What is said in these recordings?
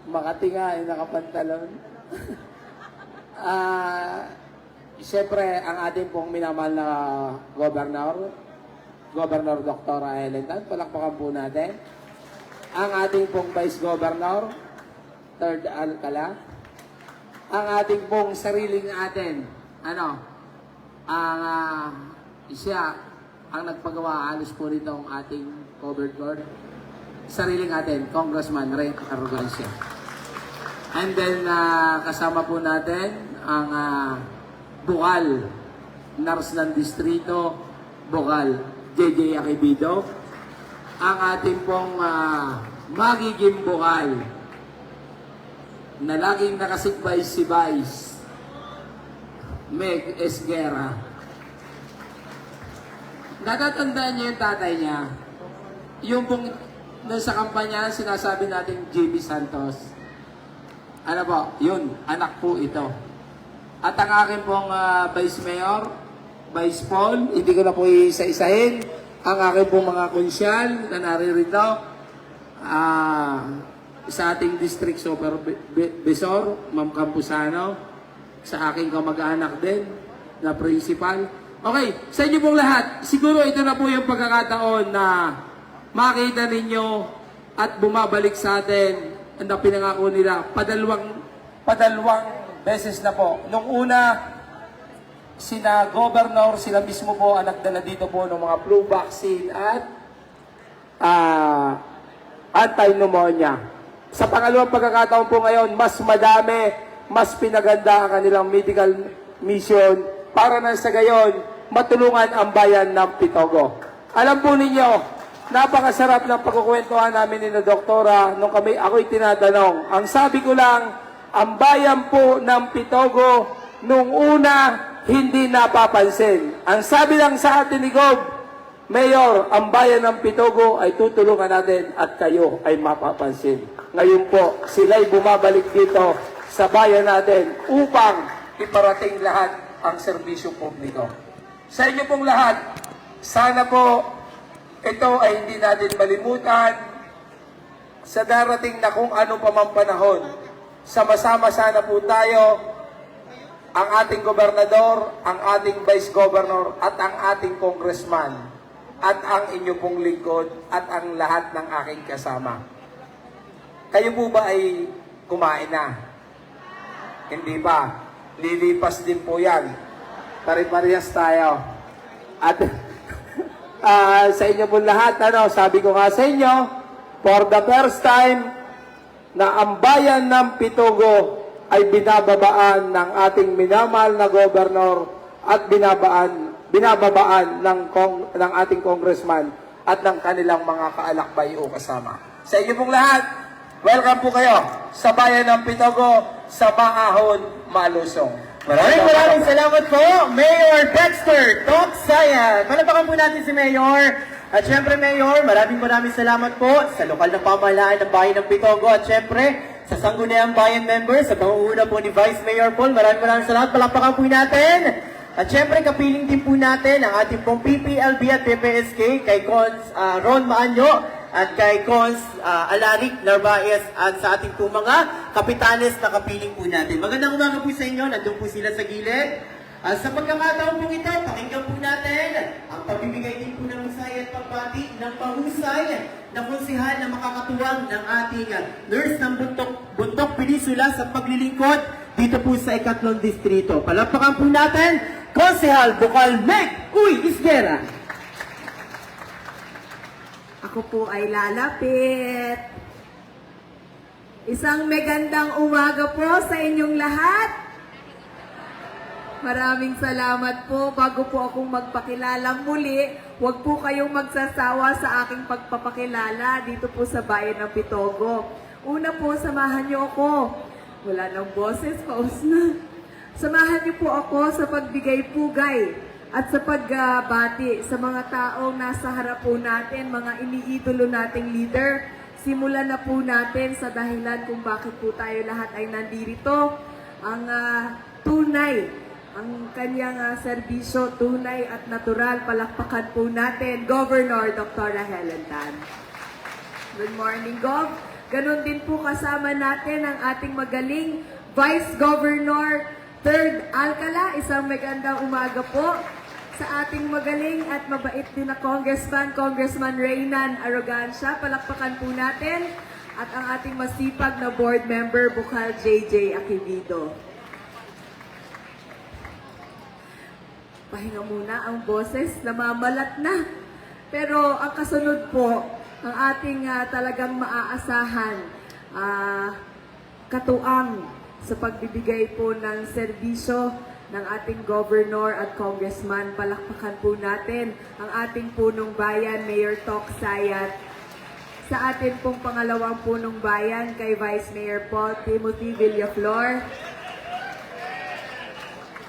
Makati nga, nakapantalon. Siyempre, ang ating pong minamahal na Governor Dr. Helen Tan, palakpakan po natin. Ang ating pong Vice Governor, Third Alcala. Ang ating pong sariling atin, siya ang nagpagawa alis po nitong ating covered board. Sariling atin, Congressman Ray Arrogancia. And then, kasama po natin ang Bukal, Nars ng Distrito, Bukal, JJ Akibido. Ang ating pong magiging Bukal, na laging nakasikbay si Vice, Meg Esguera. Natatandaan niyo yung tatay niya, yung pong sa kampanya, sinasabi natin JB Santos. Ano po? Yun, anak po ito. At ang akin pong Vice Mayor, Vice Paul, hindi ko na po isa-isahin. Ang akin pong mga konsyal na naririto, sa ating district supervisor, Ma'am Campusano, sa aking kamag-anak din, na principal. Okay, sa inyo pong lahat, siguro ito na po yung pagkakataon na makita ninyo at bumabalik sa atin na pinangako nila padalawang beses na po. Nung una, sina Governor, sila mismo po ang nagdala dito po ng mga flu vaccine at anti-pneumonia. Sa pangalawang pagkakataon po ngayon, mas madami, mas pinaganda ang kanilang medical mission para na sa gayon, matulungan ang bayan ng Pitogo. Alam po ninyo, napakasarap ng pagkukwentuhan namin ni na Doktora nung ako'y tinatanong. Ang sabi ko lang, ang bayan po ng Pitogo nung una hindi napapansin. Ang sabi lang sa atin ni Gob, Mayor, ang bayan ng Pitogo ay tutulungan natin at kayo ay mapapansin. Ngayon po, sila'y bumabalik dito sa bayan natin upang iparating lahat ang serbisyo publiko. Sa inyo pong lahat, sana po ito ay hindi natin malimutan sa darating na kung ano pa mang panahon. Sama-sama sana po tayo, ang ating gobernador, ang ating vice governor, at ang ating congressman, at ang inyo pong lingkod, at ang lahat ng aking kasama. Kayo po ba ay kumain na? Hindi pa. Lilipas din po yan. Pare-parehas tayo. At sa inyo po lahat, sabi ko nga sa inyo, for the first time, na ang bayan ng Pitogo ay binababaan ng ating minamahal na gobernador at binababaan ng ating congressman at ng kanilang mga kaalakbay o kasama. Sa inyo pong lahat, welcome po kayo sa bayan ng Pitogo, sa Maahon, Malusong. Maraming salamat po, Mayor Dexter Tocsayan. Palapakan po natin si Mayor. At syempre, Mayor, maraming salamat po sa lokal na pamahalaan ng bayan ng Pitogo. At syempre, sa Sangguniang Bayan members, sa pangunguna po ni Vice Mayor Paul, maraming salamat. Palapakan po natin. At syempre, kapiling din po natin ang ating pong PPLB at PPSK kay Cons Ron Maanyo at kay Cons Alaric Narvaez at sa ating po mga kapitanes na kapiling po natin. Magandang umaga po sa inyo. Nandun po sila sa gilid. Sa pagkakataon po ito, pakinggan po natin ang pabibigay din po ng husay at pagbati ng mahusay na konsihal na makakatuwang ng ating nurse ng Buntok Peninsula sa paglilingkod dito po sa ikatlong distrito. Palapakan po natin, Konsihal Bukal Meg Esguera. Ako po ay lalapit. Isang magandang umaga po sa inyong lahat. Maraming salamat po. Bago po akong magpakilala muli, huwag po kayong magsasawa sa aking pagpapakilala dito po sa bayan ng Pitogo. Una po, samahan niyo ako. Wala nang boses, paus na. Samahan niyo po ako sa pagbigay pugay at sa pagbati sa mga taong nasa harap po natin, mga iniidolo nating leader. Simulan na po natin sa dahilan kung bakit po tayo lahat ay nandito. Ang tunay, ang kanyang serbisyo, tunay at natural. Palakpakan po natin, Governor Dr. Helen Tan. Good morning, Gov. Ganon din po kasama natin ang ating magaling Vice Governor Third Alcala. Isang magandang umaga po sa ating magaling at mabait din na Congressman Reynan Arrogancia. Palakpakan po natin. At ang ating masipag na board member, Bukal JJ Aquilido. Pahinga muna ang boses, namamalat na. Pero ang kasunod po, ang ating talagang maaasahan, katuang sa pagbibigay po ng serbisyo ng ating governor at congressman. Palakpakan po natin ang ating punong bayan, Mayor Tok Sayat. Sa atin pong pangalawang punong bayan, kay Vice Mayor Paul Timothy Villaflor.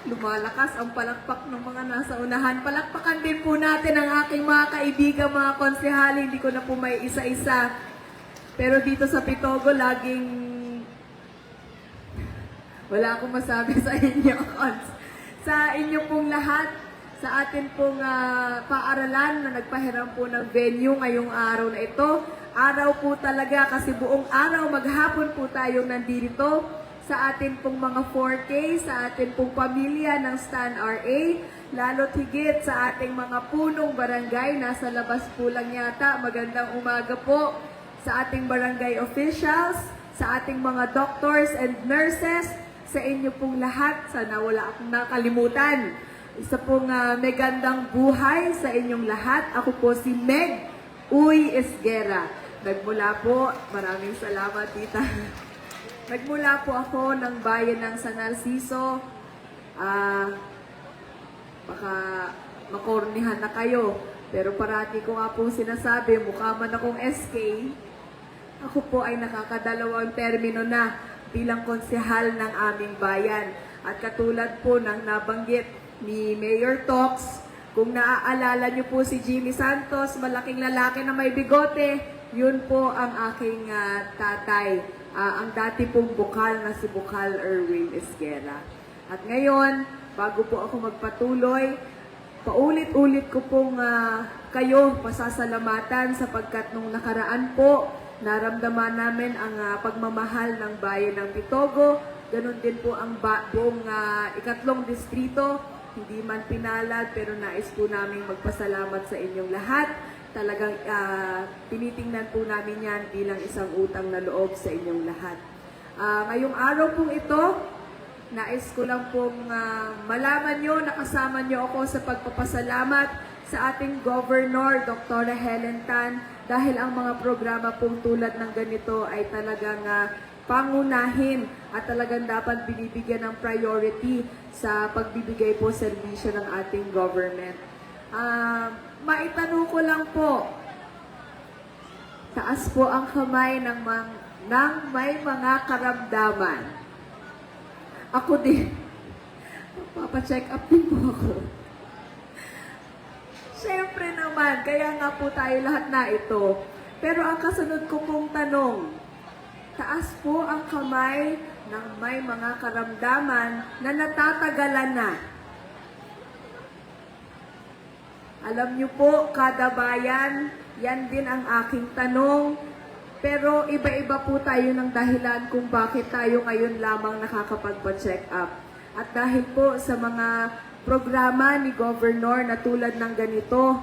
Lumalakas ang palakpak ng mga nasa unahan. Palakpakan din po natin ang aking mga kaibigan, mga konsehali. Hindi ko na po may isa-isa. Pero dito sa Pitogo, laging wala akong masabi sa inyo. Sa inyo pong lahat, sa atin pong paaralan na nagpahiram po ng venue ngayong araw na ito. Araw po talaga kasi buong araw, maghapon po tayong nandito sa atin pong mga 4K, sa atin pong pamilya ng Stan RA, lalo't higit sa ating mga punong barangay, nasa labas po lang yata. Magandang umaga po sa ating barangay officials, sa ating mga doctors and nurses, sa inyo pong lahat. Sana wala akong nakalimutan. Isa pong megandang buhay sa inyong lahat. Ako po si Meg Uy Esguera. Nagmula po, maraming salamat tita. Nagmula po ako ng bayan ng San Narciso. Baka makornihan na kayo. Pero parati ko nga po sinasabi, mukha man akong SK, ako po ay nakakadalawang termino na bilang konsehal ng aming bayan. At katulad po ng nabanggit ni Mayor Tox, kung naaalala niyo po si Jimmy Santos, malaking lalaki na may bigote, yun po ang aking tatay, ang dati pong bukal na si Bukal Erwin Esguera. At ngayon, bago po ako magpatuloy, paulit-ulit ko pong kayo pasasalamatan sapagkat nung nakaraan po, naramdaman namin ang pagmamahal ng bayan ng Pitogo. Ganon din po ang buong ikatlong distrito. Hindi man pinalad, pero nais po namin magpasalamat sa inyong lahat. Talagang tinitingnan po namin yan bilang isang utang na loob sa inyong lahat. Ngayong araw pong ito, nais ko lang pong malaman nyo, nakasama nyo ako sa pagpapasalamat sa ating Governor, Dr. Helen Tan, dahil ang mga programa pong tulad ng ganito ay talagang pangunahin at talagang dapat binibigyan ng priority sa pagbibigay po serbisyo ng ating government. Maitanong ko lang po, taas po ang kamay ng may mga karamdaman. Ako din, papacheck up din po ako. Siyempre naman, kaya nga po tayo lahat na ito. Pero ang kasunod ko pong tanong, taas po ang kamay ng may mga karamdaman na natatagalan na. Alam niyo po, kada bayan, yan din ang aking tanong. Pero iba-iba po tayo ng dahilan kung bakit tayo ngayon lamang nakakapagpa-check up. At dahil po sa mga programa ni Governor na tulad ng ganito,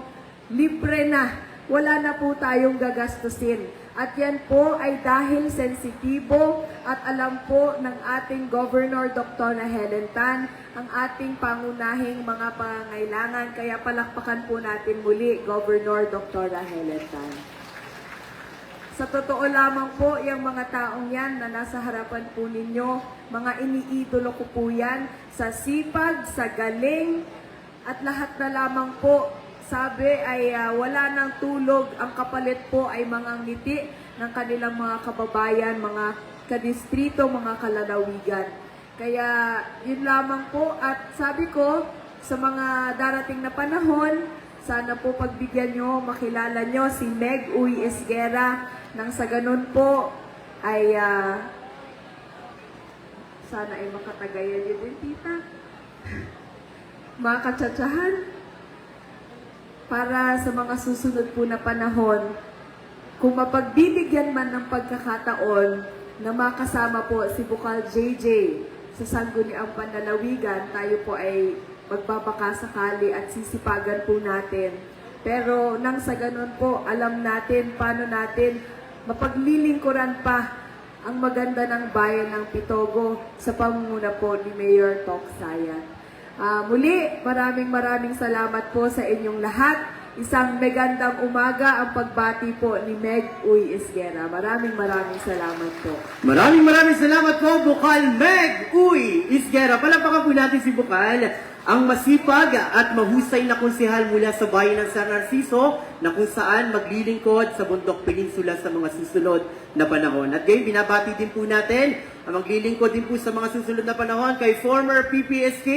libre na. Wala na po tayong gagastusin. At yan po ay dahil sensitibo at alam po ng ating Governor Dr. Helen Tan ang ating pangunahing mga pangailangan. Kaya palakpakan po natin muli, Governor Dr. Helen Tan. Sa totoo lamang po, yung mga taong yan na nasa harapan po ninyo, mga iniidolo ko po yan sa sipag, sa galing, at lahat na lamang po sabi ay wala nang tulog. Ang kapalit po ay mga ngiti ng kanilang mga kababayan, mga kadistrito, mga kalalawigan. Kaya yun lamang po. At sabi ko, sa mga darating na panahon, sana po pagbigyan nyo, makilala nyo si Meg Uy Esguera. Nang sa ganun po ay sana ay makatagayan nyo din, tita. Mga katsatsahan, para sa mga susunod po na panahon, kung mapagbibigyan man ng pagkakataon na makasama po si Bukal JJ sa Sangguniang Panlalawigan, tayo po ay magbabaka sakali at sisipagan po natin. Pero nang sa ganun po, alam natin paano natin mapaglilingkuran pa ang maganda ng bayan ng Pitogo sa pamumuno po ni Mayor Tok Sayan. Muli, maraming salamat po sa inyong lahat. Isang magandang umaga ang pagbati po ni Meg Uy Isguera. Maraming salamat po. Maraming salamat po, Bukal Meg Uy Isguera. Palapakan po natin si Bukal, ang masipag at mahusay na konsehal mula sa bayan ng San Narciso na kung saan maglilingkod sa Bundok Peninsula sa mga susunod na panahon. At ngayon, binabati din po natin ang maglilingkod din po sa mga susunod na panahon kay former PPSK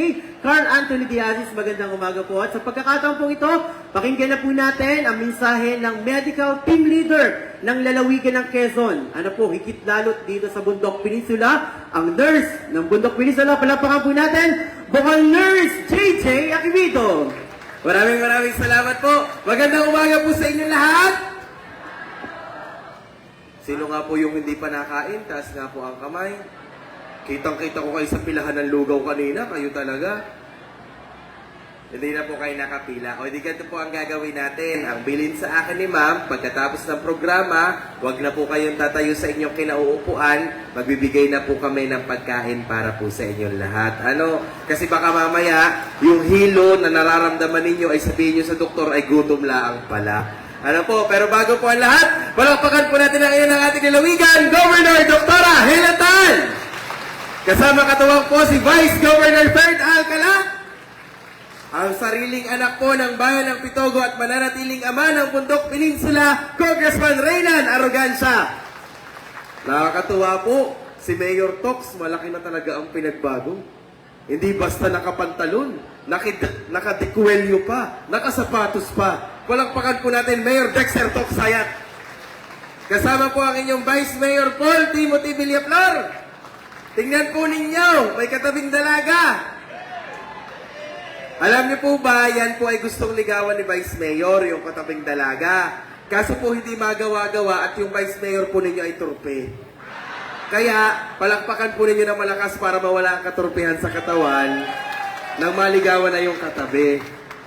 Carl Anthony Diazis. Magandang umaga po. At sa pagkakataon po ito, pakinggan na po natin ang mensahe ng Medical Team Leader ng Lalawigan ng Quezon. Ano po, higit lalot dito sa Bundok Peninsula, ang nurse ng Bundok Peninsula. Palapakan po natin, Bukal Nurse JJ Akivido. Maraming salamat po. Magandang umaga po sa inyo lahat. Sino nga po yung hindi pa nakain? Taas nga po ang kamay. Kitang-kita ko kayo sa pilahan ng lugaw kanina. Kayo talaga. Hindi na po kayo nakapila. O di ganito po ang gagawin natin. Ang bilin sa akin ni ma'am, pagkatapos ng programa, wag na po kayong tatayo sa inyong kinauupuan. Magbibigay na po kami ng pagkain para po sa inyong lahat. Ano? Kasi baka mamaya, yung hilo na nararamdaman ninyo ay sabihin nyo sa doktor ay gutom laang pala. Ano po? Pero bago po ang lahat, palakpakan po natin ang iyon ng ating lalawigan, Governor Dr. Helatan! Kasama katuwang po si Vice Governor Ferd Alcala, ang sariling anak po ng bayan ng Pitogo at mananatiling ama ng Bundok Peninsula, Congressman Reynan Arrogancia. Nakakatuwa po, si Mayor Tox, malaki na talaga ang pinagbago. Hindi basta nakapantalon, nakadikuelyo pa, nakasapatos pa. Palakpakan po natin, Mayor Dexter Tok Sayat. Kasama po ang inyong Vice Mayor Paul Timothy Villaflor. Tingnan po ninyo, may katabing dalaga. Alam niyo po ba, yan po ay gustong ligawan ni Vice Mayor, yung katabing dalaga. Kaso po hindi magawa-gawa at yung Vice Mayor po ninyo ay turpe. Kaya, palakpakan po ninyo ng malakas para mawala ang katurpihan sa katawan nang maligawan na yung katabi.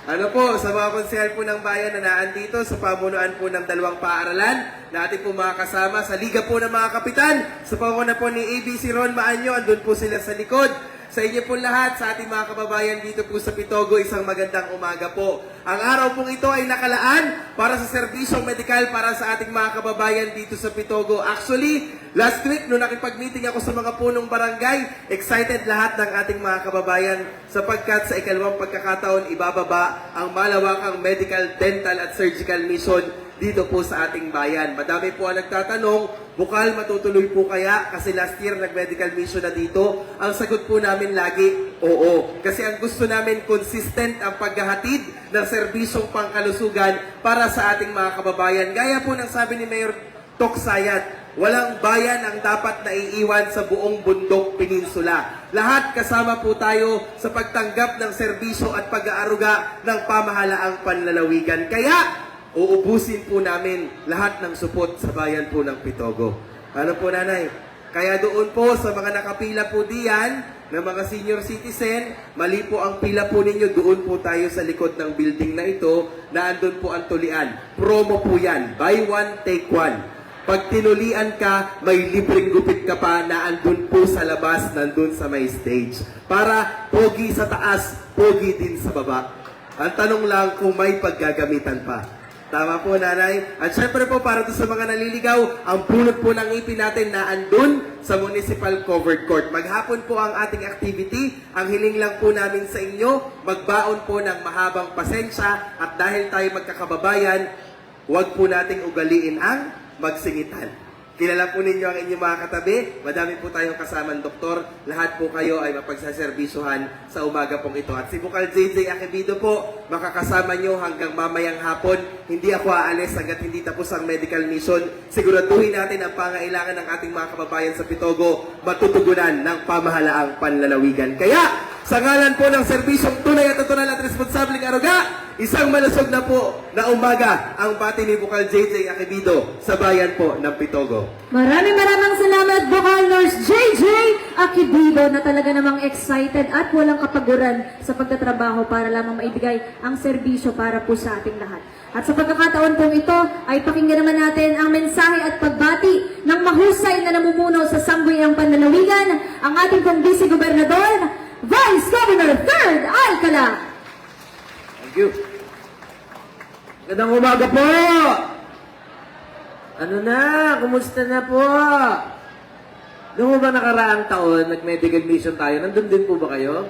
Ano po, sa mga konsehal po ng bayan na naandito sa pamunuan po ng dalawang paaralan, natin po mga kasama sa Liga po ng mga Kapitan, sa pamumuno po ni ABC Ron Maanyo, andun po sila sa likod. Sa inyo po lahat, sa ating mga kababayan dito po sa Pitogo, isang magandang umaga po. Ang araw pong ito ay nakalaan para sa serbisyong medikal para sa ating mga kababayan dito sa Pitogo. Actually, last week, nung nakipag-meeting ako sa mga punong barangay, excited lahat ng ating mga kababayan sapagkat sa ikalawang pagkakataon, ibababa ang malawakang medical, dental at surgical mission dito po sa ating bayan. Madami po ang nagtatanong, Bukal, matutuloy po kaya? Kasi last year nag-medical mission na dito. Ang sagot po namin lagi, oo. Kasi ang gusto namin, consistent ang paghahatid ng serbisyong pangkalusugan para sa ating mga kababayan. Gaya po ng sabi ni Mayor Tok Sayat, walang bayan ang dapat naiiwan sa buong Bundok Peninsula. Lahat kasama po tayo sa pagtanggap ng serbisyo at pag-aaruga ng pamahalaang panlalawigan. Kaya, uubusin po namin lahat ng supot sa bayan po ng Pitogo. Ano po, nanay? Kaya doon po sa mga nakapila po diyan, ng mga senior citizen, mali po ang pila po ninyo, doon po tayo sa likod ng building na ito, na andun po ang tulian. Promo po yan. Buy one, take one. Pag tinulian ka, may libreng gupit ka pa na andun po sa labas, nandun sa may stage. Para pogi sa taas, pogi din sa baba. Ang tanong lang kung may paggagamitan pa. Tama po, nanay. At syempre po, para sa mga naliligaw, ang bunot po ng ipin natin na andun sa Municipal Covered Court. Maghapon po ang ating activity. Ang hiling lang po namin sa inyo, magbaon po ng mahabang pasensya at dahil tayo magkakababayan, huwag po nating ugaliin ang magsingitan. Kilala po ninyo ang inyong mga katabi. Madami po tayong kasamang doktor. Lahat po kayo ay mapagsaserbisyuhan sa umaga pong ito. At si Bukal JJ Akivido po, makakasama nyo hanggang mamayang hapon. Hindi ako aalis hanggat hindi tapos ang medical mission. Siguraduhin natin ang pangailangan ng ating mga kababayan sa Pitogo matutugunan ng pamahalaang panlalawigan. Kaya, Sa ngalan po ng serbisyong tunay at natural at responsabling aruga, isang malusog na po na umaga ang bati ni Bukal JJ Akibido sa bayan po ng Pitogo. Maraming salamat, Bukal Nurse JJ Akibido, na talaga namang excited at walang kapaguran sa pagtatrabaho para lamang maibigay ang serbisyo para po sa ating lahat. At sa pagkakataon pong ito, ay pakinggan naman natin ang mensahe at pagbati ng mahusay na namumuno sa sangguniang panlalawigan, ang ating pong Vice Gobernador, Vice Governor 3rd Alcala. Thank you. Magandang umaga po! Ano na? Kumusta na po? Noong ba nakaraang taon, nag-medical mission tayo, nandun din po ba kayo?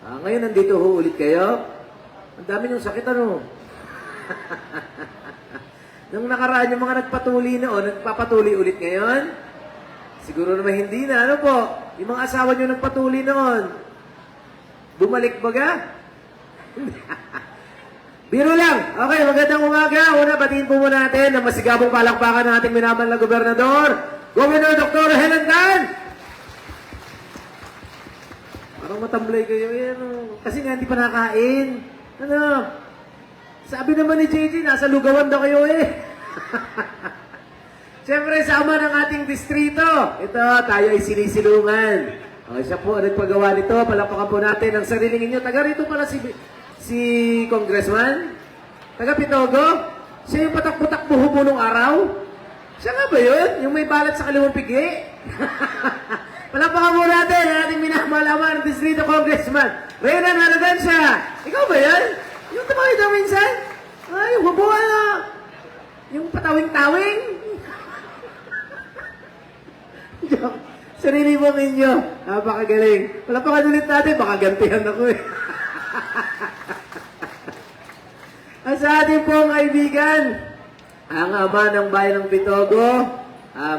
Ngayon nandito ho ulit kayo? Ang dami niyong sakit, ano? Nung nakaraan yung mga nagpatuli noon, nagpapatuli ulit ngayon? Siguro naman hindi na, ano po? Yung mga asawa niyo nagpatuli noon, bumalik ba ga? Biro lang. Okay, magandang umaga. Una, batiin po muna natin ang masigabong palakpakan ng ating minamahal na gobernador, Governor Dr. Helen Tan. Parang matamlay kayo. Yan, oh. Kasi nga hindi pa nakain. Ano? Sabi naman ni JJ, nasa lugawan daw kayo eh. Siyempre, sama ng ating distrito. Ito, tayo ay sinisilungan. Okay, siya po ang nagpagawa nito. Palakpakan po natin ang sariling inyo. Taga rito pala si Congressman. Taga Pitogo. Siya yung patakbo-takbo hubo nung araw. Siya nga ba yun? Yung may balat sa kaliwang pigi? Palakpakan po natin ang ating minamalaman ng distrito Congressman. Renan Aragansya. Ikaw ba yan? Yung tumawid na minsan? Ay, yung hubo yung patawing-tawing. Sarili mo ninyo. Napakagaling. Palapakan ulit natin. Baka gantihan ako eh. At sa ating pong kaibigan, ang ama ng bayan ng Pitogo,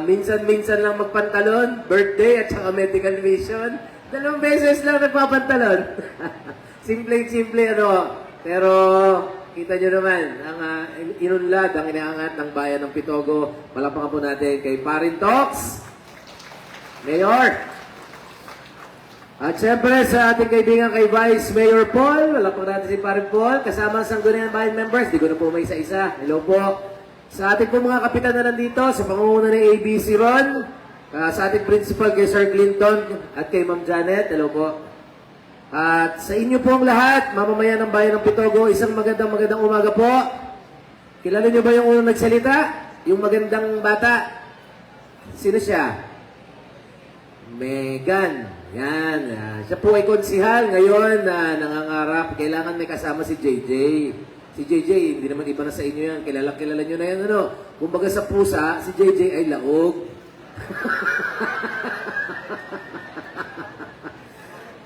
minsan-minsan lang magpantalon, birthday at saka medical mission. 2 beses lang nagpapantalon. Simple-simple ano. Pero kita nyo naman, ang inunlad, ang inaangat ng bayan ng Pitogo. Palapakan po natin kay Parin Talks, Mayor. At syempre sa ating kaibigan kay Vice Mayor Paul, wala po natin si Parin Paul, kasama ang Sangguniang Bayan members, di ko na po may isa-isa. Hello po. Sa ating po mga kapitan na nandito, sa pangunguna ng ABC Ron, sa ating principal kay Sir Clinton at kay Ma'am Janet, hello po. At sa inyo pong lahat, mamamayan ng Bayan ng Pitogo, isang magandang umaga po. Kilala niyo ba yung unang nagsalita? Yung magandang bata? Sino siya? Megan. Yan. Siya po ay konsihal ngayon na nangangarap. Kailangan may kasama si JJ. Si JJ, hindi naman iba na sa inyo yan. Kilala nyo na yan. Ano? Kumbaga sa pusa, si JJ ay laog.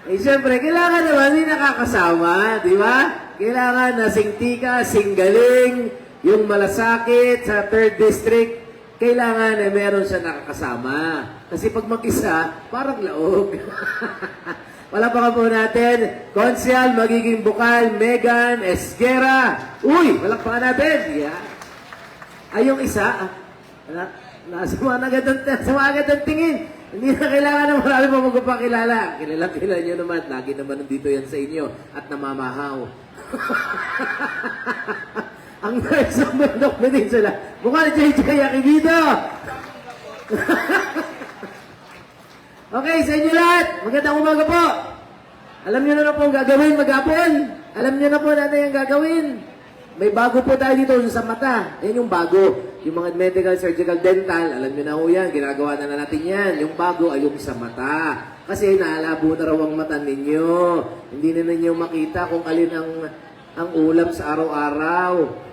Eh, siyempre, kailangan naman may nakakasama. Di ba? Kailangan na singtika, singgaling, yung malasakit sa 3rd District. Kailangan na meron siya nakakasama. Kasi pag mag-isa, parang laog. Wala po natin. Konsyal, magiging Bukal, Megan, Esguera. Uy, walakpakan natin. Yeah. Ay, yung isa, suma agad ang tingin. Hindi na kailangan ng marami pa magpapakilala. Kilala nyo naman. Lagi naman nandito yan sa inyo. At namamahaw. Ang nurse ng Mundok Peninsula. Bukal JJ Akibido. Okay, sa inyo lahat. Magandang umaga po. Alam niyo na po ang gagawin maghapon. Alam niyo na po natin ang gagawin. May bago po tayo dito sa mata. Yan yung bago. Yung mga medical, surgical, dental, alam niyo na po yan. Ginagawa na natin yan. Yung bago ay yung sa mata. Kasi naalabo na raw ang mata ninyo. Hindi na ninyo makita kung alin ang ulam sa araw-araw.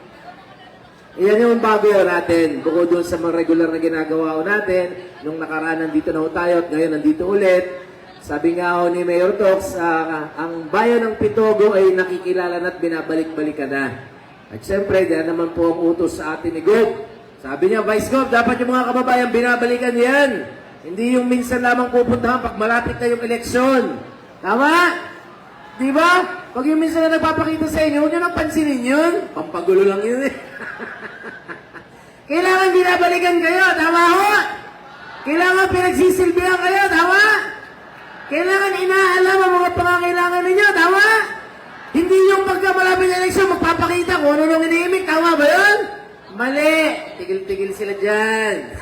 Iyan yung bago natin. Bukod doon sa mga regular na ginagawa natin, nung nakaraan nandito na tayo at ngayon nandito ulit. Sabi nga ni Mayor Talks, ang bayan ng Pitogo ay nakikilala na at binabalik-balikan na. At siyempre, diyan naman po ang utos sa atin ni Gov. Sabi niya, Vice Gov, dapat yung mga kababayan binabalikan yan. Hindi yung minsan lamang pupuntahan pag malapit na yung eleksyon. Tama? Di ba? Pag yung minsan na nagpapakita sa inyo, huwag nyo nang pansinin yun. Pampagulo lang yun eh. Kailangan binabalikan kayo, tama ho? Kailangan pinagsisilbihan kayo, tama? Kailangan inaalam ang mga pangangailangan ninyo, tama? Hindi yung pagka malapit na eleksyon, magpapakita kung ano nung iniimik, tama ba yun? Mali! Tigil-tigil sila dyan.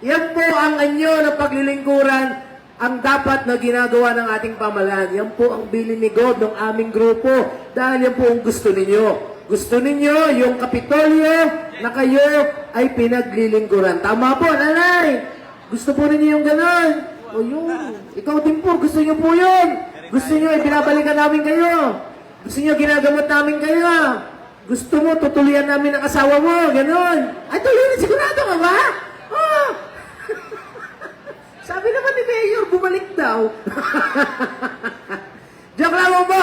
Yan po ang anyo ng paglilingkuran ang dapat na ginagawa ng ating pamahalaan. Yan po ang bilin ni God ng aming grupo. Dahil yan po ang gusto ninyo. Gusto ninyo yung Kapitolyo na kayo ay pinaglilingkuran. Tama po, nanay! Gusto po ninyo yung gano'n. O yun. Ikaw din po, gusto nyo po yun. Gusto nyo, ibinabalikan namin kayo. Gusto nyo, ginagamot namin kayo. Gusto mo, tutuloyan namin ang asawa mo. Ganon. Ay, tuloy sigurado ka ba? Oh. Sabi naman ni Mayor, bumalik daw. Joke lang po.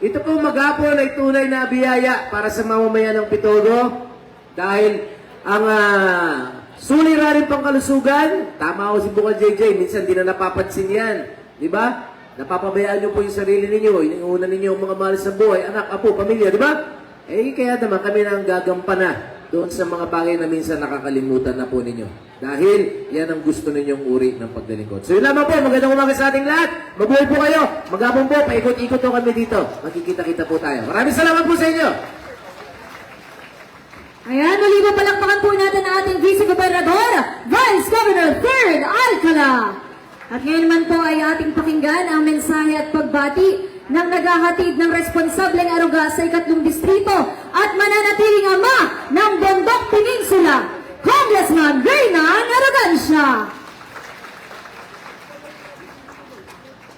Ito po maghapon ay tunay na biyaya para sa mamamayan ng Pitogo. Dahil ang suliranin pang kalusugan, tama ko si Bukal JJ, minsan di na napapansin yan. Di ba? Napapabayaan nyo po yung sarili ninyo, inuuna ninyo ang mga mahal sa buhay, anak, apo, pamilya, di ba? Eh, kaya naman kami na ang gagampana doon sa mga bagay na minsan nakakalimutan na po ninyo. Dahil yan ang gusto ninyong uri ng pagdalingkod. So yun lamang po, magandang umaga sa ating lahat. Mabuhay po kayo. Maghapon po, paikot-ikot po kami dito. Magkikita-kita po tayo. Maraming salamat po sa inyo. Ayan, muli po palakpakan po natin ang ating Vice Gobernador, Vice Governor Third Alcala. At ngayon naman po ay ating pakinggan ang mensahe at pagbati ng naghahatid ng responsableng aruga sa 3 distrito at mananatiling ama ng Bondok Peninsula, Congressman Reynan Arrogancia.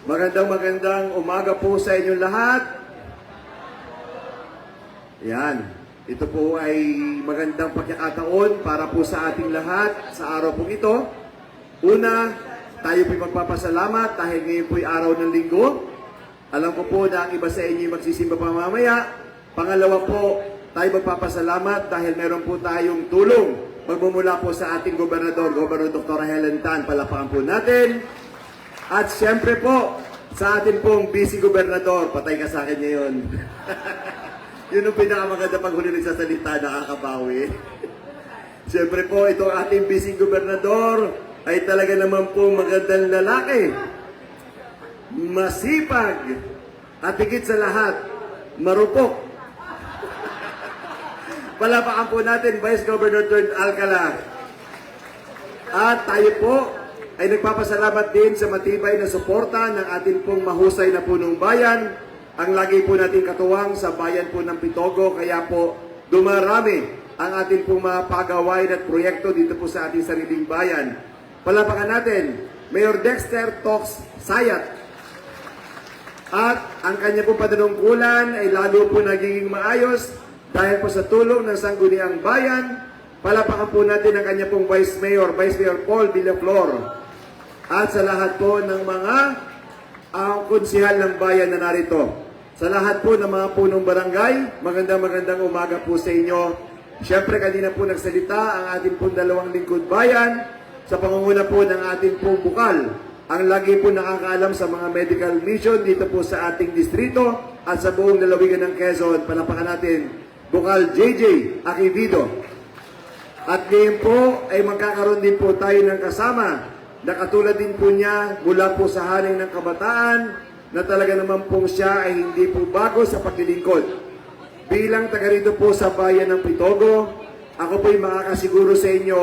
Magandang umaga po sa inyong lahat. Yan. Ito po ay magandang pagkakataon para po sa ating lahat sa araw pong ito. Una, tayo po'y magpapasalamat dahil ngayon po'y araw ng linggo. Alam ko po na ang iba sa inyo magsisimba pa mamaya. Pangalawa po, tayo magpapasalamat dahil meron po tayong tulong magmumula po sa ating gobernador, Gobernador Dr. Helen Tan. Palapakan po natin. At siyempre po, sa ating pong busy gobernador, patay ka sa akin ngayon. Yun ang pinakamaganda pag huli nagsasalita, nakakabawi. Siyempre po, itong ating busy gobernador ay talaga naman po magandang lalaki. Masipag. At higit sa lahat, marupok. Palapakan po natin, Vice Governor Third Alcala. At tayo po ay nagpapasalamat din sa matibay na suporta ng ating pong mahusay na punong bayan. Ang lagi po natin katuwang sa bayan po ng Pitogo, kaya po dumarami ang ating pong mga pagawain at proyekto dito po sa ating sariling bayan. Palapakan natin, Mayor Dexter Tox Sayat. At ang kanya pong panunungkulan ay lalo po nagiging maayos dahil po sa tulong ng Sangguniang Bayan. Palapakan po natin ang kanya pong Vice Mayor Paul Villaflor. At sa lahat po ng mga konsihal ng bayan na narito. Sa lahat po ng mga punong barangay, magandang umaga po sa inyo. Siyempre, kanina po nagsalita ang ating pong 2 lingkod bayan sa pangunguna po ng ating pong bukal. Ang lagi po nakakaalam sa mga medical mission dito po sa ating distrito at sa buong lalawigan ng Quezon. Palapakan natin, Bukal JJ Akivido. At ngayon po ay magkakaroon din po tayo ng kasama na katulad din po niya mula po sa haling ng kabataan na talaga naman po siya ay hindi po bago sa paglilingkod. Bilang taga rito po sa bayan ng Pitogo, ako po'y makakasiguro sa inyo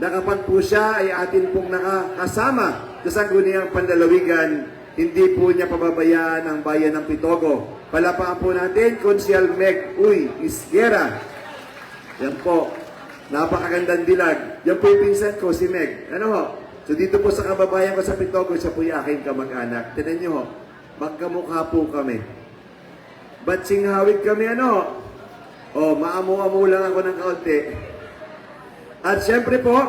na kapag po siya ay atin pong nakakasama sa Sangguniang Panlalawigan, hindi po niya pababayaan ang bayan ng Pitogo. Palapakan po natin, Konsyal Meg Isguera. Yan po, napakagandang dilag. Yan po yung pinsan ko, si Meg. Ano ho? So dito po sa kababayan ko sa Pitogo, siya po yung aking kamag-anak. Tinan nyo ho, magkamukha po kami. Ba't singhawig kami ano? O, maamu-amu lang ako ng kaunti. At syempre po,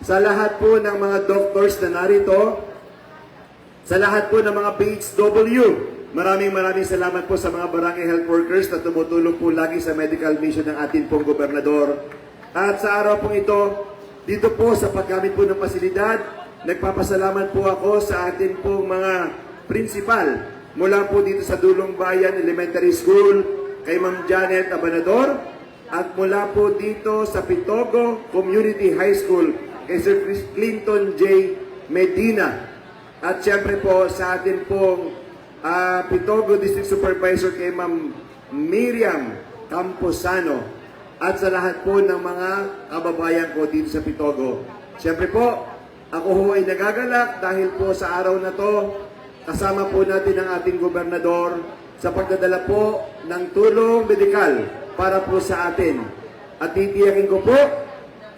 sa lahat po ng mga doctors na narito, sa lahat po ng mga BHW, maraming salamat po sa mga barangay health workers na tumutulong po lagi sa medical mission ng ating pong gobernador. At sa araw pong ito, dito po sa paggamit po ng pasilidad, nagpapasalamat po ako sa ating pong mga principal mula po dito sa Dulong Bayan Elementary School, kay Ma'am Janet Abanador, at mula po dito sa Pitogo Community High School, kay Sir Clinton J. Medina. At syempre po sa atin pong Pitogo District Supervisor kay Ma'am Miriam Camposano at sa lahat po ng mga kababayan ko dito sa Pitogo. Syempre po, ako ho ay nagagalak dahil po sa araw na to, kasama po natin ang ating gobernador sa pagdadala po ng tulong medikal para po sa atin. At titiyakin ko po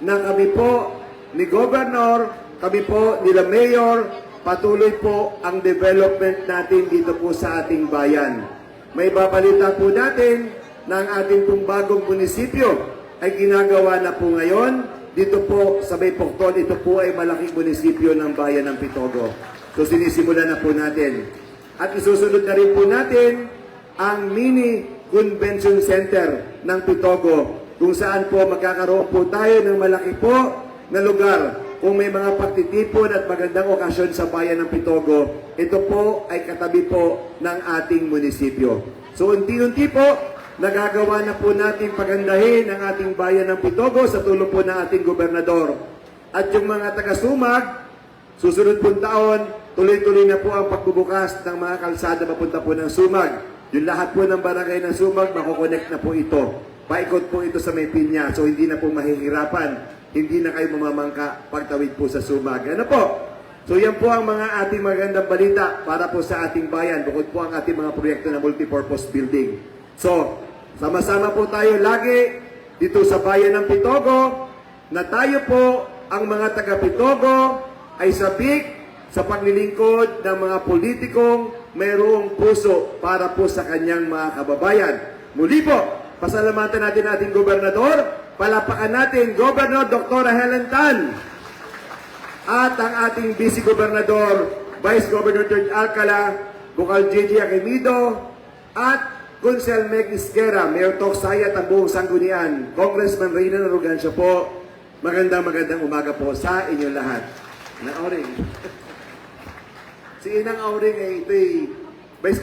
na kami po ni Governor, kami po nila Mayor, patuloy po ang development natin dito po sa ating bayan. May babalita po natin na ang ating pong bagong munisipyo ay ginagawa na po ngayon. Dito po sa May Pocton, ito po ay malaking munisipyo ng bayan ng Pitogo. So sinisimula na po natin. At isusunod na rin po natin ang mini convention center ng Pitogo kung saan po magkakaroon po tayo ng malaki po na lugar. Kung may mga pagtitipon at magandang okasyon sa bayan ng Pitogo, ito po ay katabi po ng ating munisipyo. So unti-unti po, nagagawa na po natin pagandahin ang ating bayan ng Pitogo sa tulong po ng ating gobernador. At yung mga taga-Sumag, susunod pong taon, tuloy-tuloy na po ang pagbubukas ng mga kalsada papunta po ng Sumag. Yung lahat po ng barangay ng Sumag, makokonect na po ito. Paikot po ito sa May Piña, so hindi na po mahihirapan. Hindi na kayo mamamangka pagtawid po sa Sumag. Ano po? So yan po ang mga ating magandang balita para po sa ating bayan. Bukod po ang ating mga proyekto na multipurpose building. So, sama-sama po tayo lagi dito sa bayan ng Pitogo na tayo po ang mga taga-Pitogo ay sabik sa paglilingkod ng mga politikong mayroong puso para po sa kanyang mga kababayan. Muli po, pasalamatan natin ating gobernador. Palapakan natin, Governor Dr. Helen Tan at ang ating Vice Gobernador, Vice Governor George Alcala, Bukal JJ Aquimido, at Kunsel Meg Isquera, Mayor Tok Sayat, ang buong sanggunian, Congressman Reynan Arrogancia po. Magandang umaga po sa inyong lahat. Na Auring. Si Inang Auring ay ito'y, Vice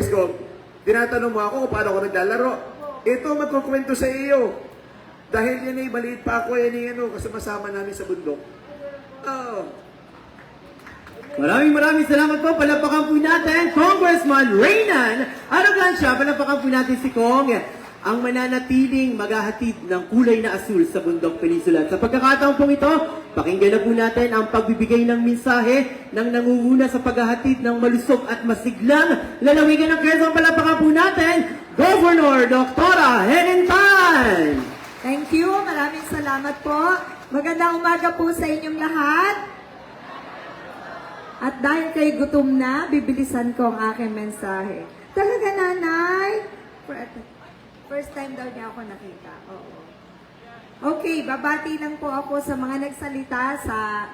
Gov, tinatanong mo ako kung paano ako naglalaro. Ito magkukwento sa iyo. Dahil yan ay maliit pa ako, yan ay kasama namin sa bundok. Oh. Maraming salamat po. Palapakan po natin, Congressman Reynan Arrogancia. Palapakan po natin si Kong, ang mananatiling maghahatid ng kulay na asul sa Bundok Peninsula. Sa pagkakataon pong ito, pakinggan na po natin ang pagbibigay ng mensahe ng nangunguna sa paghahatid ng malusog at masiglang lalawigan ng Quezon. Palapakan po natin, Governor Dr. Helen Tan. Thank you. Maraming salamat po. Magandang umaga po sa inyong lahat. At dahil kayo gutom na, bibilisan ko ang aking mensahe. Talaga, nanay? First time daw niya ako nakita. Oo. Okay, babati lang po ako sa mga nagsalita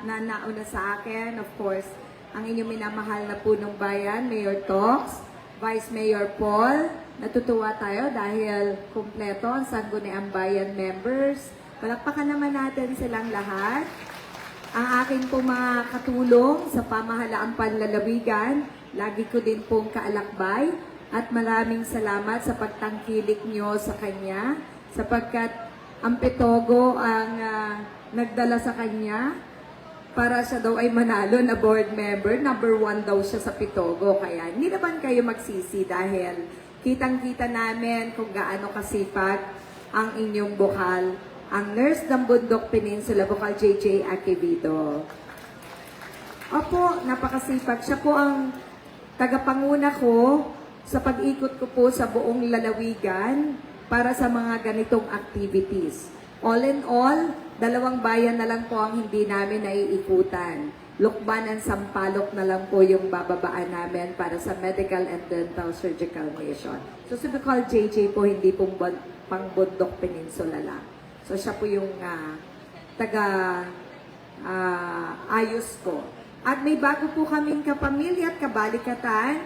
na nauna sa akin. Of course, ang inyong minamahal na punong bayan, Mayor Tox, Vice Mayor Paul. Natutuwa tayo dahil kumpleto ang Sangguniang Bayan members. Palakpakan naman natin silang lahat. Ang aking pong mga katulong sa pamahalaang panlalawigan, lagi ko din pong kaalakbay at maraming salamat sa pagtangkilik nyo sa kanya sapagkat ang Pitogo ang nagdala sa kanya para siya daw ay manalo na board member. Number 1 daw siya sa Pitogo. Kaya hindi naman kayo magsisi dahil kitang-kita namin kung gaano kasipag ang inyong bukal, ang nurse ng Bundok Peninsula, Bukal JJ Aquimido. Opo, napakasipag. Siya po ang tagapanguna ko sa pag-ikot ko po sa buong lalawigan para sa mga ganitong activities. All in all, 2 bayan na lang po ang hindi namin naiikutan. Lukban and Sampaloc na lang po yung bababaan namin para sa medical and dental surgical mission. So si Bukal JJ po hindi pong pang Bundok Peninsula lang. So siya po yung ayos ko. At may bago po kaming kapamilya at kabalikatan,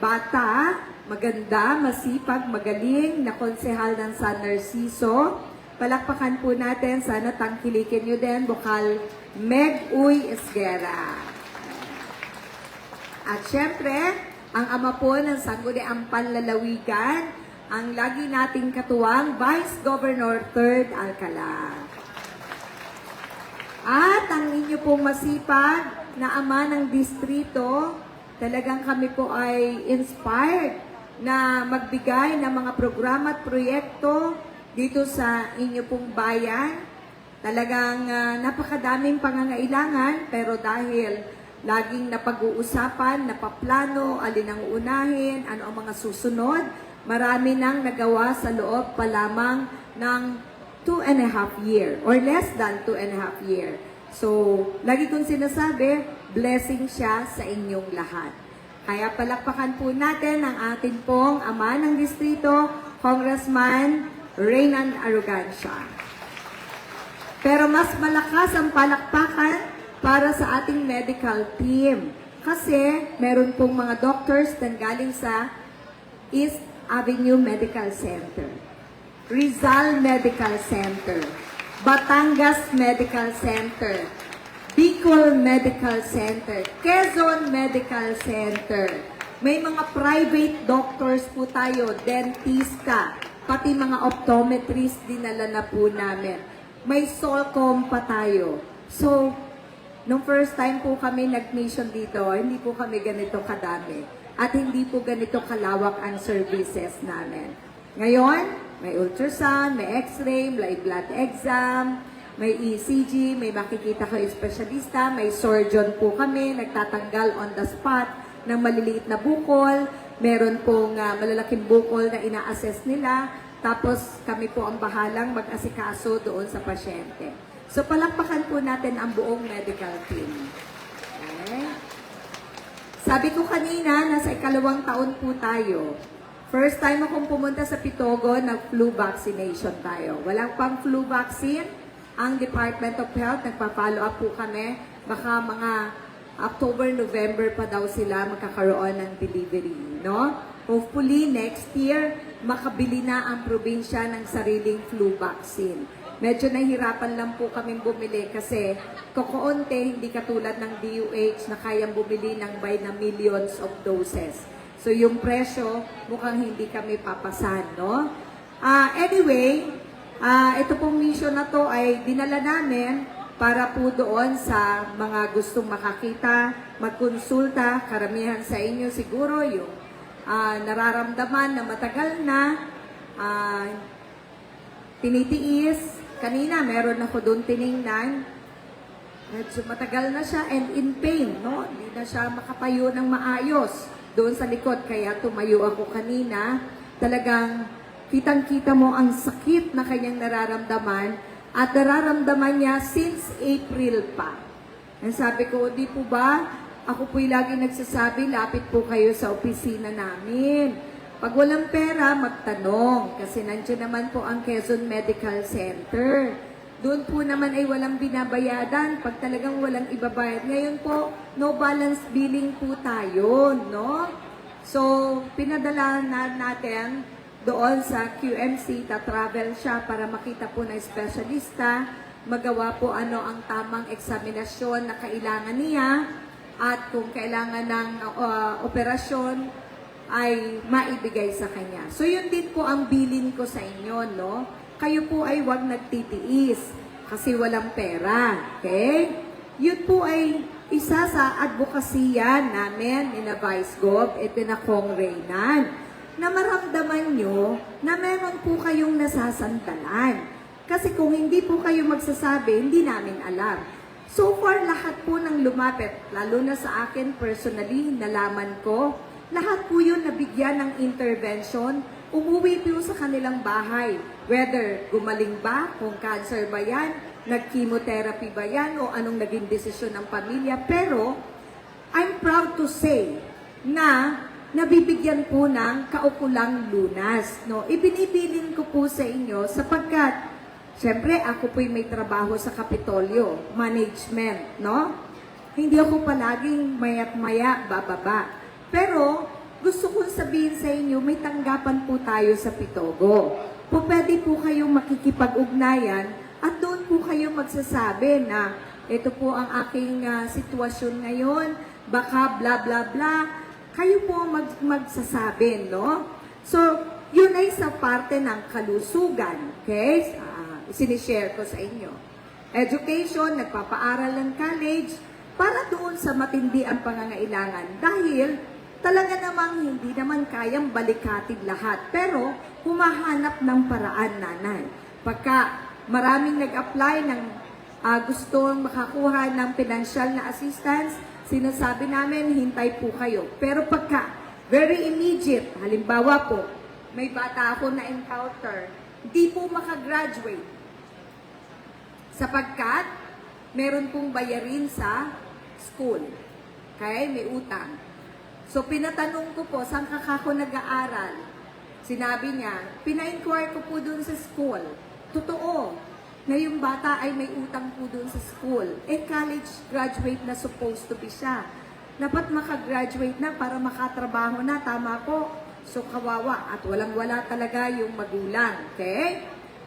bata, maganda, masipag, magaling, na konsehal ng San Narciso. Palakpakan po natin, sana tangkilikin nyo din, Bukal Meg Uy Esguera. At syempre, ang ama po ng Sangguniang Panlalawigan, ang lagi nating katuwang Vice Governor 3rd Alcala. At ang inyo pong masipag na ama ng distrito, talagang kami po ay inspired na magbigay ng mga programa at proyekto dito sa inyo pong bayan. Talagang napakadaming pangangailangan, pero dahil laging napag-uusapan, napaplano, alin ang uunahin, ano ang mga susunod, marami nang nagawa sa loob pa lamang ng 2.5 year or less than 2.5 year. So, lagi kong sinasabi, blessing siya sa inyong lahat. Kaya palakpakan po natin ang ating pong ama ng distrito, Congressman Reynan Arrogancia. Pero mas malakas ang palakpakan para sa ating medical team. Kasi meron pong mga doctors na galing sa East Avenue Medical Center, Rizal Medical Center, Batangas Medical Center, Bicol Medical Center, Quezon Medical Center. May mga private doctors po tayo, dentista, pati mga optometrist dinala na po namin. May Solcom pa tayo. So, nung first time po kami nag-mission dito, hindi po kami ganito kadami. At hindi po ganito kalawak ang services namin. Ngayon, may ultrasound, may x-ray, may blood exam, may ECG, may makikita kayo espesyalista, may surgeon po kami, nagtatanggal on the spot ng maliliit na bukol, meron pong malalaking bukol na ina-assess nila, tapos kami po ang bahalang mag-asikaso doon sa pasyente. So palakpakan po natin ang buong medical team. Okay? Sabi ko kanina, nasa ikalawang taon po tayo. First time akong pumunta sa Pitogo, nag-flu vaccination tayo. Walang pang flu vaccine. Ang Department of Health, nagpa-follow up po kami. Baka mga October, November pa daw sila magkakaroon ng delivery, no? Hopefully, next year, makabili na ang probinsya ng sariling flu vaccine. Medyo nahihirapan lang po kaming bumili kasi kokoonte, hindi katulad ng DOH na kayang bumili ng by na millions of doses. So, yung presyo, mukhang hindi kami papasan, no? Anyway, ito pong mission na to ay dinala namin para po doon sa mga gustong makakita, magkonsulta, karamihan sa inyo siguro yung nararamdaman na matagal na, tinitiis. Kanina, meron ako doon tiningnan. Medyo matagal na siya and in pain, no? Hindi na siya makatayo ng maayos doon sa likod. Kaya tumayo ako kanina. Talagang kitang-kita mo ang sakit na kanyang nararamdaman at nararamdaman niya since April pa. Ang sabi ko, di po ba? Ako po'y lagi nagsasabi, lapit po kayo sa opisina namin. Pag walang pera, magtanong. Kasi nandiyan naman po ang Quezon Medical Center. Doon po naman ay walang binabayadan pag talagang walang ibabayad. Ngayon po, no balance billing po tayo, no? So, pinadala na natin doon sa QMC, ta-travel siya para makita po ng espesyalista, magawa po ano ang tamang eksaminasyon na kailangan niya, at kung kailangan ng operasyon, ay maibigay sa kanya. So, yun din po ang bilin ko sa inyo, no? Kayo po ay huwag nagtitiis kasi walang pera, okay? Yun po ay isa sa advokasya namin ni na Vice Gov, ito na Kong Reynan, na maramdaman nyo na meron po kayong nasasandalan. Kasi kung hindi po kayo magsasabi, hindi namin alam. So far, lahat po ng lumapit, lalo na sa akin personally, nalaman ko, lahat po yun nabigyan ng intervention, umuwi po sa kanilang bahay. Whether gumaling ba, kung cancer ba yan, nag-chemotherapy ba yan, o anong naging desisyon ng pamilya. Pero, I'm proud to say na nabibigyan po ng kaukulang lunas. No? Ibinibilin ko po sa inyo sapagkat, siyempre, ako po'y may trabaho sa Kapitolyo, management, no? Hindi ako palaging mayat-maya, bababa. Pero, gusto kong sabihin sa inyo, may tanggapan po tayo sa Pitogo. Pwede po kayong makikipag-ugnayan at doon po kayo magsasabi na ito po ang aking sitwasyon ngayon, baka bla bla bla. Kayo po magsasabi, no? So, yun ay sa parte ng kalusugan, okay? Sinishare ko sa inyo. education, nagpapaaral ng college, para doon sa matindi ang pangangailangan. Dahil talaga namang hindi naman kayang balikatid lahat. Pero humahanap ng paraan, nanay. Pagka maraming nag-apply ng gustong makakuha ng financial na assistance, sinasabi namin, hintay po kayo. Pero pagka very immediate, halimbawa po, may bata ako na encounter, di po makagraduate. Sapagkat meron pong bayarin sa school. Okay? May utang. So, pinatanong ko po, saan ka ako nag-aaral? Sinabi niya, pina-inquire ko po dun sa school. Totoo, na yung bata ay may utang po dun sa school. College graduate na supposed to be siya. Dapat makagraduate na para makatrabaho na. Tama po. So, kawawa. At walang-wala talaga yung magulang. Okay?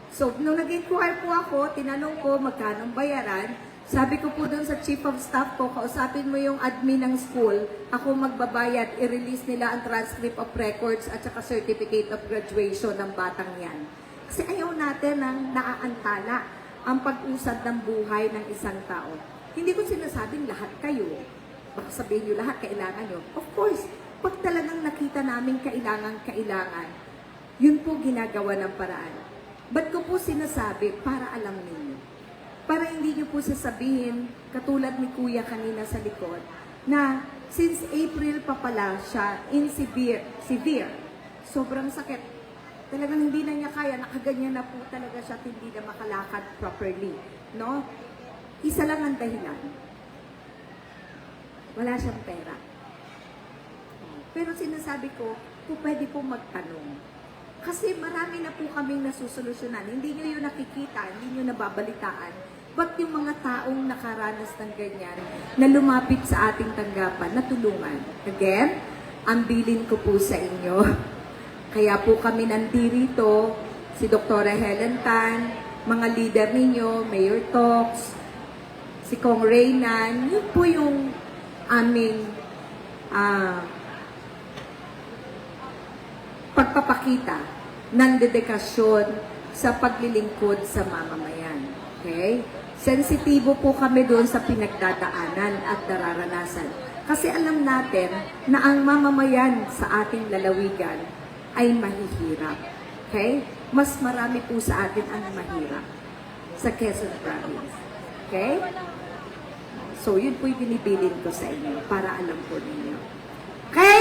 So, nung nag-inquire po ako, tinanong ko magkano bayaran. Sabi ko po doon sa chief of staff ko, kausapin mo yung admin ng school, ako magbabayad, i-release nila ang transcript of records at saka certificate of graduation ng batang yan. Kasi ayaw natin ng naaantala ang pag-usad ng buhay ng isang tao. Hindi ko sinasabing lahat kayo. Baka sabihin nyo lahat, kailangan nyo. Of course, pag talagang nakita namin kailangan, yun po ginagawa ng paraan. Ba't ko po sinasabi? Para alam ninyo. Para hindi nyo po sasabihin, katulad ni Kuya kanina sa likod, na since April pa pala siya in severe, sobrang sakit. Talagang hindi na niya kaya, nakaganyan na po talaga siya at hindi na makalakad properly. No? Isa lang ang dahilan. Wala siyang pera. Pero sinasabi ko, pwede po magtanong. Kasi marami na po kaming nasusolusyonan. Hindi nyo yun nakikita, hindi nyo nababalitaan. Ba't yung mga taong nakaranas ng ganyan na lumapit sa ating tanggapan, natulungan? Again, ang bilin ko po sa inyo. Kaya po kami nandito, si Dr. Helen Tan, mga leader ninyo, Mayor Tox, si Kong Reynan, yun po yung aming pagpapakita ng dedikasyon sa paglilingkod sa mamamayan. Okay? Sensitibo po kami doon sa pinagdadaanan at nararanasan. Kasi alam natin na ang mamamayan sa ating lalawigan ay mahihirap. Okay? Mas marami po sa atin ang mahirap sa Quezon Province. Okay? So, yun po yung binibilin ko sa inyo para alam po ninyo. Okay?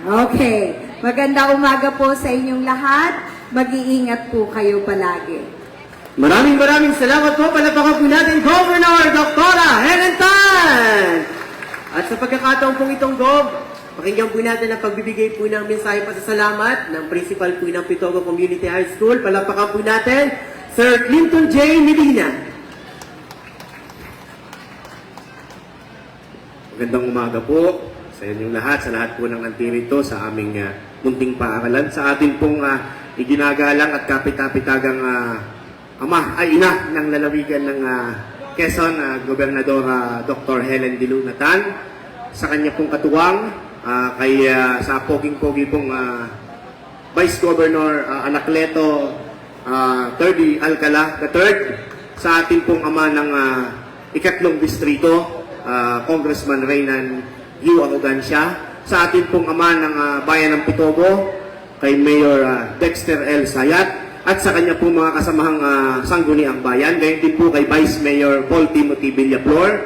Okay. Magandang umaga po sa inyong lahat. Mag-iingat po kayo palagi. Maraming salamat po. Palapakan po natin, Governor Dr. Helen Tan! At sa pagkakataon pong itong Gov, pakinggan po natin ang pagbibigay po ng mensahe pasasalamat ng principal po ng Pitogo Community High School. Palapakan po natin, Sir Clinton J. Medina. Magandang umaga po sa inyong lahat, sa lahat po ng nantirito sa aming munting paaralan. Sa atin pong iginagalang at kapit-kapitagang ama ay ina ng lalawigan ng Quezon, Gobernadora Dr. Helen D. Tan, sa kanya pong katuwang, sa poging-pogi pong Vice Governor Anacleto Terdy Alcala III, sa ating pong ama ng ikatlong distrito, Congressman Reynan Yu Arrogancia, sa ating pong ama ng bayan ng Pitogo, kay Mayor Dexter L. Sayat, at sa kanya po mga kasamahang sangguniang bayan, gayon din po kay Vice Mayor Paul Timothy Villaflor,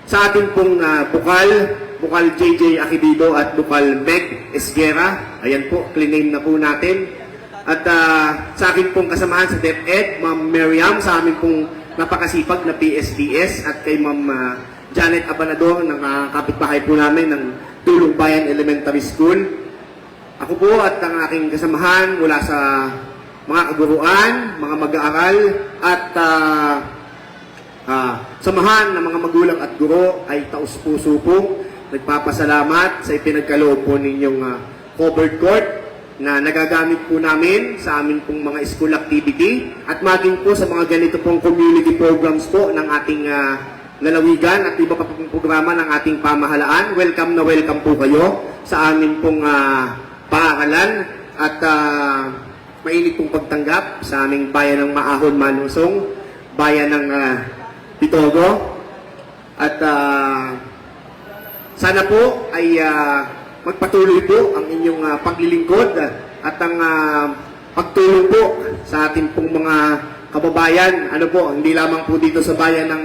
sa ating pong Bukal JJ Akibido at Bukal Meg Esguera, ayan po, clean name na po natin, at sa aking pong kasamahan sa DepEd, Ma'am Miriam, sa aming pong napakasipag na PSDS, at kay Ma'am Janet Abanador, ng kapitbahay po namin ng Tulong Bayan Elementary School. Ako po at ang aking kasamahan mula sa mga kaguruan, mga mag-aaral, at samahan ng mga magulang at guro ay taus-puso po nagpapasalamat sa ipinagkaloob po ninyong covered court na nagagamit po namin sa amin pong mga school activity at maging po sa mga ganito pong community programs po ng ating lalawigan at iba pa pong programa ng ating pamahalaan. Welcome na welcome po kayo sa amin pong paaralan at mainit pong pagtanggap sa aming bayan ng Maahon Manusong, bayan ng Pitogo. At sana po ay magpatuloy po ang inyong paglilingkod at ang pagtulong po sa ating pong mga kababayan. Ano po, hindi lamang po dito sa bayan ng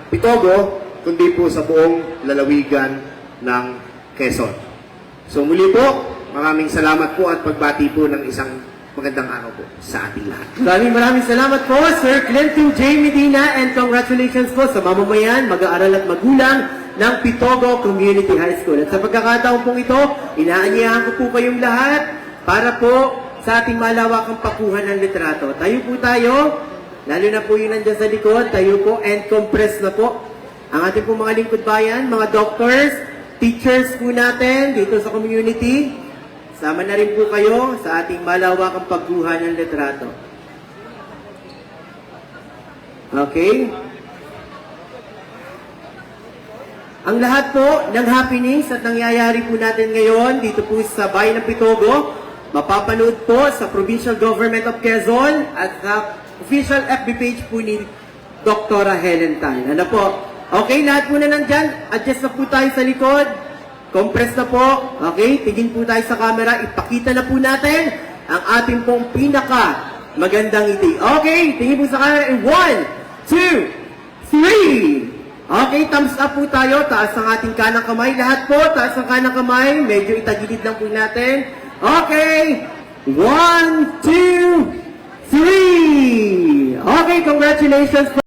Pitogo, kundi po sa buong lalawigan ng Quezon. So muli po, maraming salamat po at pagbati po ng isang magandang araw po sa ating lahat. Maraming salamat po, Sir Clinton J. Medina, and congratulations po sa mamamayan, mag-aaral at magulang ng Pitogo Community High School. At sa pagkakataon pong ito, inaanyayahan ko po kayong lahat para po sa ating malawakang pakuhan ng litrato. Tayo, lalo na po yun nandyan sa likod, tayo po and compress na po ang ating pong mga lingkod bayan, mga doctors, teachers po natin dito sa community. Sama na rin po kayo sa ating malawakang pagkuha ng litrato. Okay? Ang lahat po ng happenings at nangyayari po natin ngayon dito po sa bayan ng Pitogo, mapapanood po sa Provincial Government of Quezon at sa official FB page po ni Dr. Helen Tan. Ano po? Okay, lahat po na nandyan. Adjust na po tayo sa likod. Compress na po. Okay, tingin po tayo sa camera. Ipakita na po natin ang ating pong pinaka magandang ngiti. Okay, tingin po sa camera. 1, 2, 3. Okay, thumbs up po tayo. Taas ang ating kanang kamay. Lahat po, taas ang kanang kamay. Medyo itagilid lang po natin. Okay, 1, 2, 3. Okay, congratulations po.